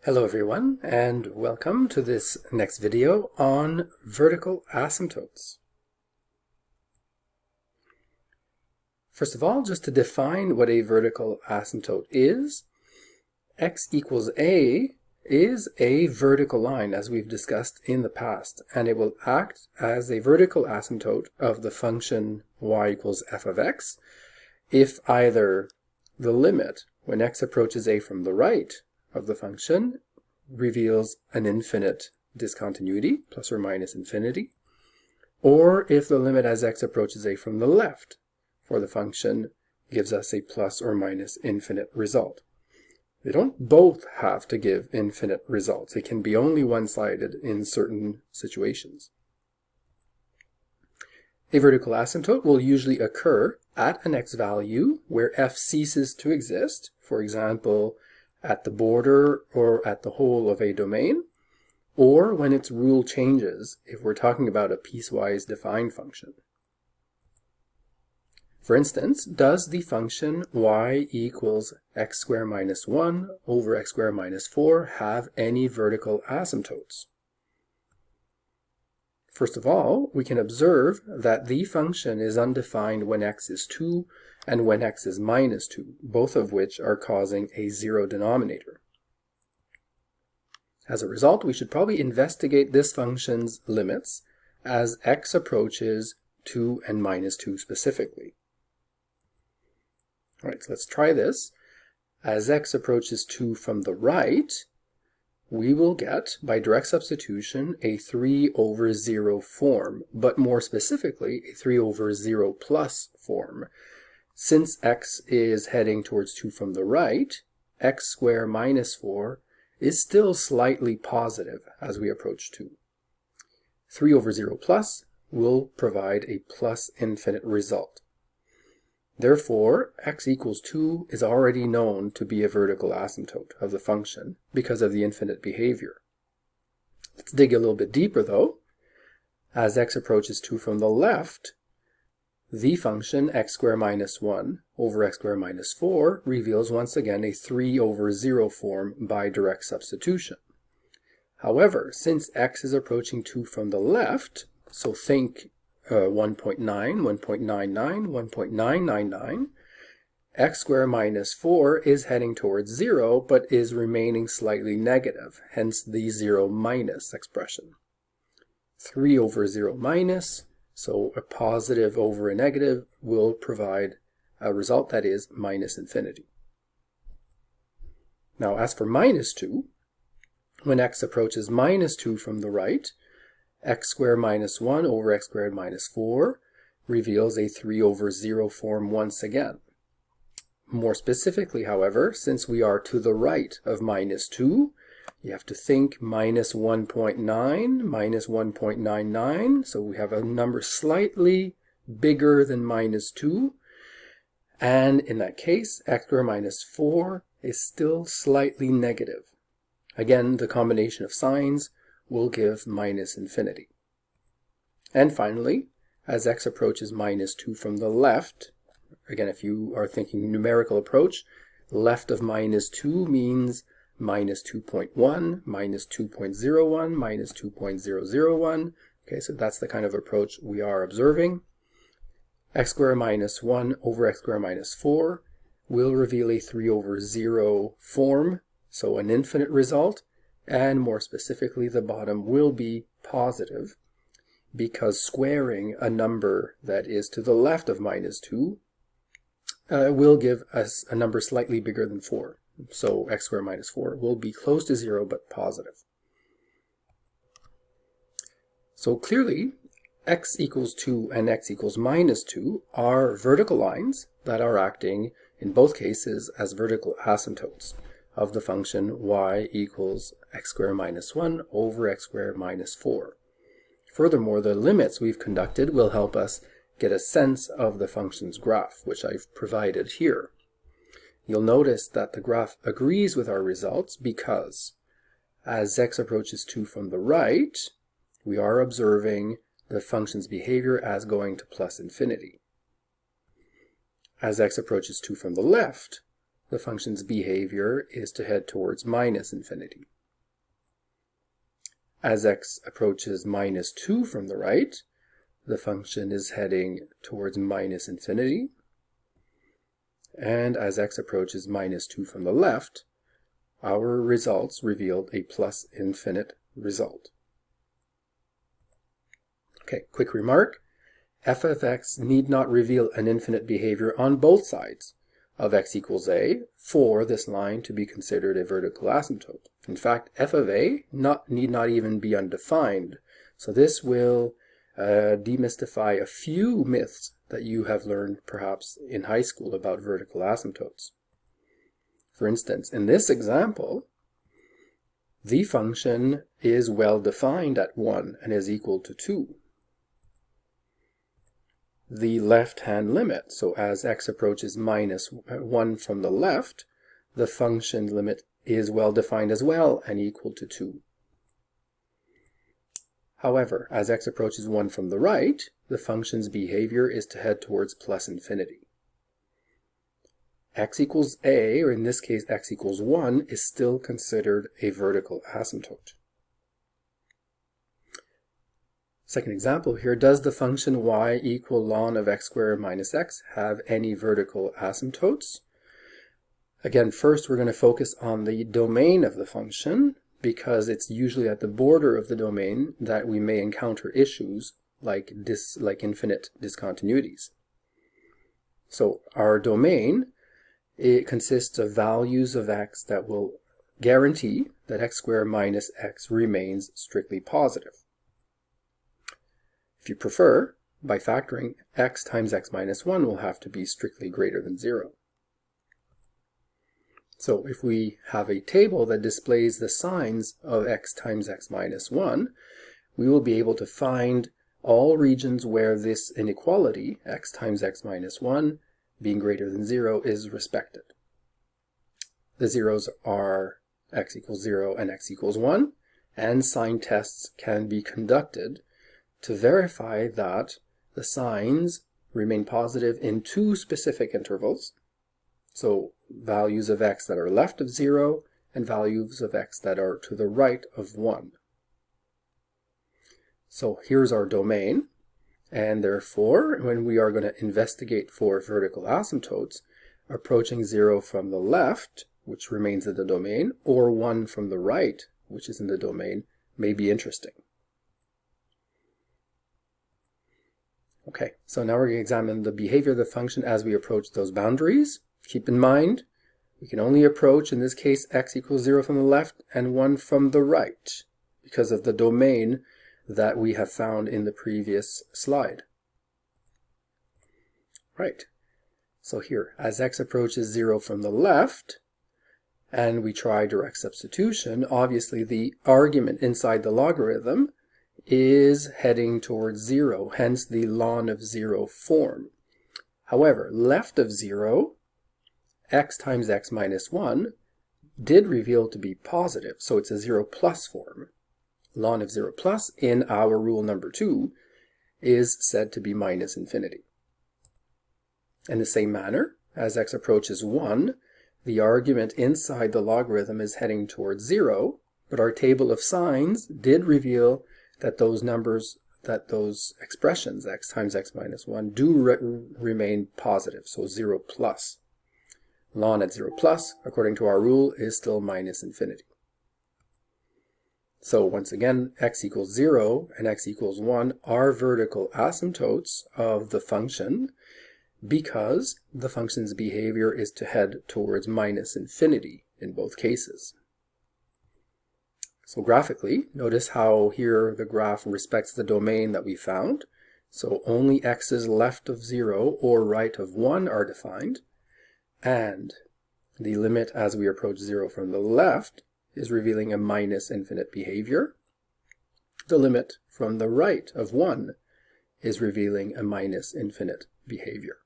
Hello everyone, and welcome to this next video on vertical asymptotes. First of all, just to define what a vertical asymptote is, x equals a is a vertical line, as we've discussed in the past, and it will act as a vertical asymptote of the function y equals f of x if either the limit when x approaches a from the right of the function reveals an infinite discontinuity, plus or minus infinity, or if the limit as x approaches a from the left for the function gives us a plus or minus infinite result. They don't both have to give infinite results. It can be only one-sided in certain situations. A vertical asymptote will usually occur at an x value where f ceases to exist, for example, at the border or at the whole of a domain, or when its rule changes if we're talking about a piecewise defined function. For instance, does the function y equals x squared minus 1 over x squared minus 4 have any vertical asymptotes? First of all, we can observe that the function is undefined when x is 2 and when x is minus 2, both of which are causing a zero denominator. As a result, we should probably investigate this function's limits as x approaches 2 and minus 2 specifically. All right, so let's try this. As x approaches 2 from the right, we will get, by direct substitution, a 3 over 0 form, but more specifically, a 3 over 0 plus form. Since x is heading towards 2 from the right, x squared minus 4 is still slightly positive as we approach 2. 3 over 0 plus will provide a plus infinite result. Therefore, x equals 2 is already known to be a vertical asymptote of the function because of the infinite behavior. Let's dig a little bit deeper though. As x approaches 2 from the left, the function x squared minus 1 over x squared minus 4 reveals once again a 3 over 0 form by direct substitution. However, since x is approaching 2 from the left, so think 1.9, 1.99, 1.999, x squared minus 4 is heading towards 0, but is remaining slightly negative, hence the 0 minus expression. 3 over 0 minus, so a positive over a negative will provide a result that is minus infinity. Now as for minus 2, when x approaches minus 2 from the right, x squared minus 1 over x squared minus 4 reveals a 3 over 0 form once again. More specifically, however, since we are to the right of minus 2, you have to think minus 1.9, minus 1.99, so we have a number slightly bigger than minus 2, and in that case, x squared minus 4 is still slightly negative. Again, the combination of signs will give minus infinity. And finally, as x approaches minus 2 from the left, again, if you are thinking numerical approach, left of minus 2 means minus 2.1, minus 2.01, minus 2.001. Okay, so that's the kind of approach we are observing. X squared minus 1 over x squared minus 4 will reveal a 3 over 0 form, so an infinite result. And more specifically, the bottom will be positive because squaring a number that is to the left of minus 2 will give us a number slightly bigger than 4. So x squared minus 4 will be close to 0 but positive. So clearly, x equals 2 and x equals minus 2 are vertical lines that are acting in both cases as vertical asymptotes of the function y equals x squared minus 1 over x squared minus 4. Furthermore, the limits we've conducted will help us get a sense of the function's graph, which I've provided here. You'll notice that the graph agrees with our results because as x approaches 2 from the right, we are observing the function's behavior as going to plus infinity. As x approaches 2 from the left, the function's behavior is to head towards minus infinity. As x approaches minus 2 from the right, the function is heading towards minus infinity. And as x approaches minus 2 from the left, our results revealed a plus infinite result. Okay, quick remark. F of x need not reveal an infinite behavior on both sides of x equals a for this line to be considered a vertical asymptote. In fact, f of a need not even be undefined. So this will demystify a few myths that you have learned perhaps in high school about vertical asymptotes. For instance, in this example, the function is well defined at 1 and is equal to 2. The left-hand limit, so as x approaches minus 1 from the left, the function limit is well defined as well and equal to 2. However, as x approaches 1 from the right, the function's behavior is to head towards plus infinity. X equals a, or in this case x equals 1, is still considered a vertical asymptote. Second example here, does the function y equal ln of x squared minus x have any vertical asymptotes? Again, first we're going to focus on the domain of the function, because it's usually at the border of the domain that we may encounter issues like infinite discontinuities. So our domain, it consists of values of x that will guarantee that x squared minus x remains strictly positive. If you prefer, by factoring, x times x minus 1 will have to be strictly greater than 0. So if we have a table that displays the signs of x times x minus 1, we will be able to find all regions where this inequality, x times x minus 1, being greater than 0, is respected. The zeros are x equals 0 and x equals 1, and sign tests can be conducted to verify that the signs remain positive in two specific intervals. So values of x that are left of 0 and values of x that are to the right of 1. So here's our domain, and therefore when we are going to investigate for vertical asymptotes, approaching 0 from the left, which remains in the domain, or 1 from the right, which is in the domain, may be interesting. Okay, so now we're going to examine the behavior of the function as we approach those boundaries. Keep in mind, we can only approach, in this case, x equals 0 from the left and 1 from the right, because of the domain that we have found in the previous slide. Right, so here, as x approaches 0 from the left, and we try direct substitution, obviously the argument inside the logarithm is heading towards 0, hence the ln of 0 form. However, left of 0, x times x minus 1 did reveal to be positive, so it's a 0 plus form. Ln of 0 plus in our rule number 2 is said to be minus infinity. In the same manner, as x approaches 1, the argument inside the logarithm is heading towards 0, but our table of signs did reveal that those numbers, that those expressions, x times x minus 1, do remain positive, so 0 plus. Ln at 0 plus, according to our rule, is still minus infinity. So once again, x equals 0 and x equals 1 are vertical asymptotes of the function because the function's behavior is to head towards minus infinity in both cases. So graphically, notice how here the graph respects the domain that we found. So only x's left of 0 or right of 1 are defined, and the limit as we approach 0 from the left is revealing a minus infinite behavior. The limit from the right of 1 is revealing a minus infinite behavior.